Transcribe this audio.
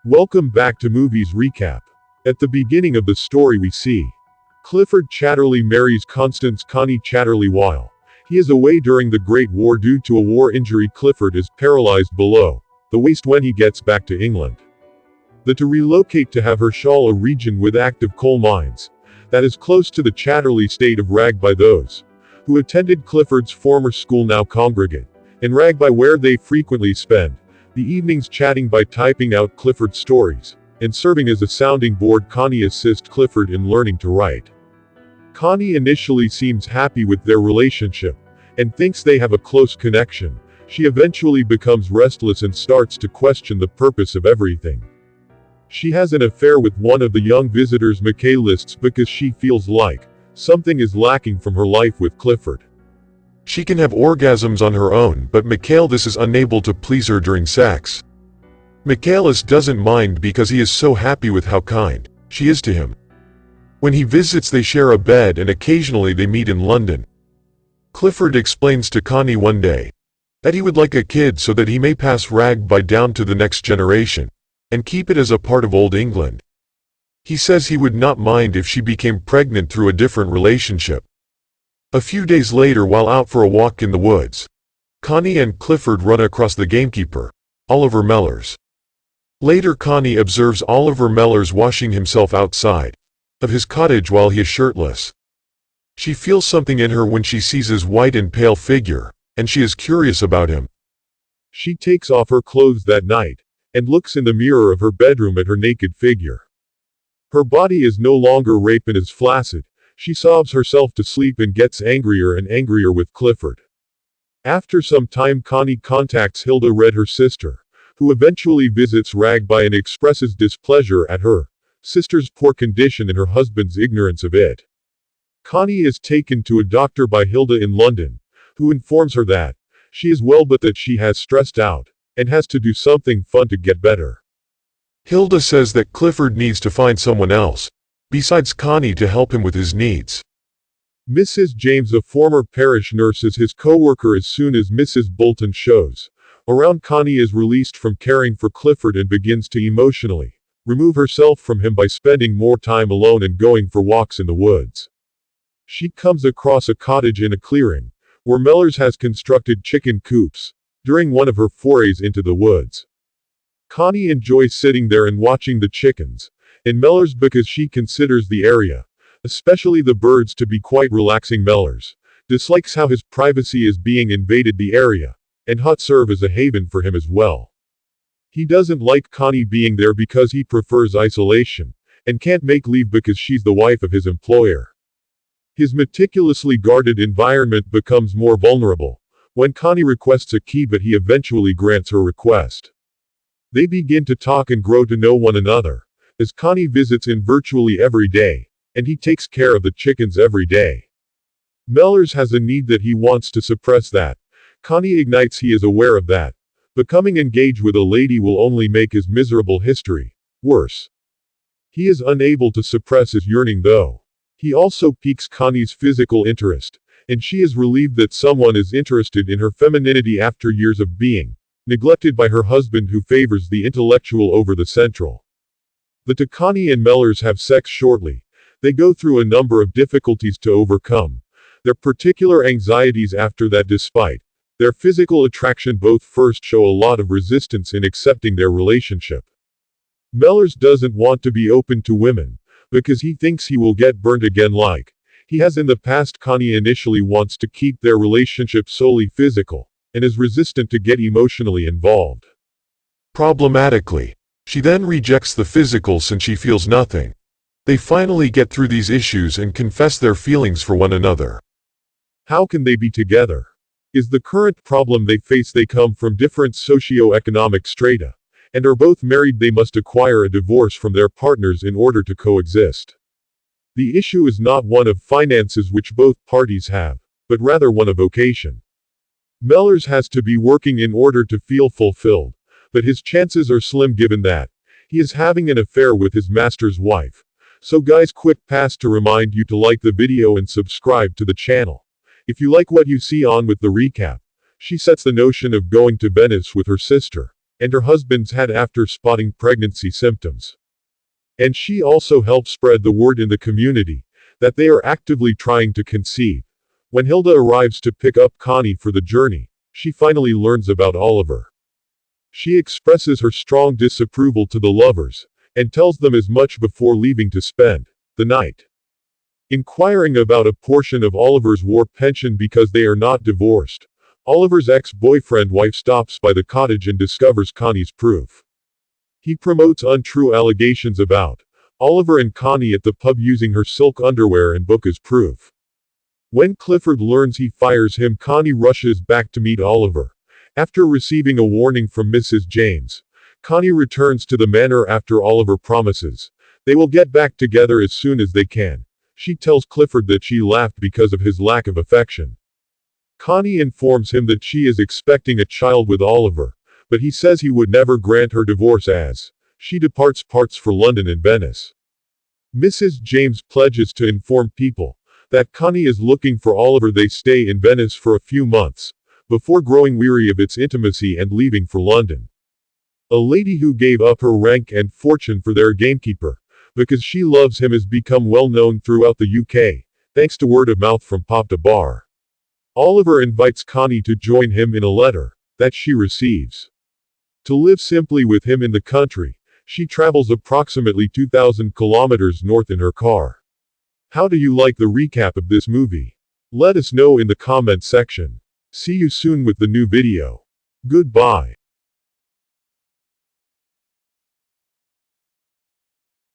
Welcome back to Movies Recap. At the beginning of the story we see Clifford Chatterley marries Constance Connie Chatterley while he is away during the Great War due to a war injury. Clifford is paralyzed below the waist when he gets back to England. To relocate to Havershall, a region with active coal mines that is close to the Chatterley state of Ragby. Those who attended Clifford's former school now congregate in Ragby, where they frequently spend the evenings chatting by typing out Clifford's stories and serving as a sounding board. Connie assists Clifford in learning to write. Connie initially seems happy with their relationship and thinks they have a close connection. She eventually becomes restless and starts to question the purpose of everything. She has an affair with one of the young visitors, Michaelists, because she feels like something is lacking from her life with Clifford. She can have orgasms on her own, but Michaelis is unable to please her during sex. Michaelis doesn't mind because he is so happy with how kind she is to him. When he visits, they share a bed and occasionally they meet in London. Clifford explains to Connie one day that he would like a kid so that he may pass Ragby down to the next generation and keep it as a part of Old England. He says he would not mind if she became pregnant through a different relationship. A few days later, while out for a walk in the woods, Connie and Clifford run across the gamekeeper, Oliver Mellors. Later, Connie observes Oliver Mellors washing himself outside of his cottage while he is shirtless. She feels something in her when she sees his white and pale figure, and she is curious about him. She takes off her clothes that night and looks in the mirror of her bedroom at her naked figure. Her body is no longer rape and is flaccid. She sobs herself to sleep and gets angrier and angrier with Clifford. After some time, Connie contacts Hilda Red, her sister, who eventually visits Ragby and expresses displeasure at her sister's poor condition and her husband's ignorance of it. Connie is taken to a doctor by Hilda in London, who informs her that she is well but that she has stressed out and has to do something fun to get better. Hilda says that Clifford needs to find someone else besides Connie to help him with his needs. Mrs. James, a former parish nurse, is his co-worker. As soon as Mrs. Bolton shows around, Connie is released from caring for Clifford and begins to emotionally remove herself from him by spending more time alone and going for walks in the woods. She comes across a cottage in a clearing where Mellors has constructed chicken coops during one of her forays into the woods. Connie enjoys sitting there and watching the chickens and Mellors because she considers the area, especially the birds, to be quite relaxing. Mellors dislikes how his privacy is being invaded. The area and hut serve as a haven for him as well. He doesn't like Connie being there because he prefers isolation and can't make leave because she's the wife of his employer. His meticulously guarded environment becomes more vulnerable when Connie requests a key, but he eventually grants her request. They begin to talk and grow to know one another, as Connie visits in virtually every day, and he takes care of the chickens every day. Mellors has a need that he wants to suppress that Connie ignites. He is aware of that. Becoming engaged with a lady will only make his miserable history worse. He is unable to suppress his yearning, though. He also piques Connie's physical interest, and she is relieved that someone is interested in her femininity after years of being neglected by her husband, who favors the intellectual over the central. Connie and Mellors have sex shortly. They go through a number of difficulties to overcome their particular anxieties after that. Despite their physical attraction, both first show a lot of resistance in accepting their relationship. Mellors doesn't want to be open to women because he thinks he will get burned again like he has in the past. Connie initially wants to keep their relationship solely physical and is resistant to get emotionally involved. Problematically, she then rejects the physical since she feels nothing. They finally get through these issues and confess their feelings for one another. How can they be together? Is the current problem they face. They come from different socio-economic strata and are both married. They must acquire a divorce from their partners in order to coexist. The issue is not one of finances, which both parties have, but rather one of vocation. Mellors has to be working in order to feel fulfilled, but his chances are slim given that he is having an affair with his master's wife. So guys, quick pass to remind you to like the video and subscribe to the channel if you like what you see. On with the recap. She sets the notion of going to Venice with her sister and her husband's had after spotting pregnancy symptoms. And she also helps spread the word in the community that they are actively trying to conceive. When Hilda arrives to pick up Connie for the journey, she finally learns about Oliver. She expresses her strong disapproval to the lovers, and tells them as much before leaving to spend the night. Inquiring about a portion of Oliver's war pension because they are not divorced, Oliver's ex-boyfriend wife stops by the cottage and discovers Connie's proof. He promotes untrue allegations about Oliver and Connie at the pub using her silk underwear and book as proof. When Clifford learns he fires him, Connie rushes back to meet Oliver. After receiving a warning from Mrs. James, Connie returns to the manor after Oliver promises they will get back together as soon as they can. She tells Clifford that she laughed because of his lack of affection. Connie informs him that she is expecting a child with Oliver, but he says he would never grant her divorce as she departs for London and Venice. Mrs. James pledges to inform people that Connie is looking for Oliver. They stay in Venice for a few months, before growing weary of its intimacy and leaving for London. A lady who gave up her rank and fortune for their gamekeeper, because she loves him, has become well known throughout the UK, thanks to word of mouth from pub to bar. Oliver invites Connie to join him in a letter that she receives. To live simply with him in the country, she travels approximately 2,000 kilometers north in her car. How do you like the recap of this movie? Let us know in the comment section. See you soon with the new video. Goodbye.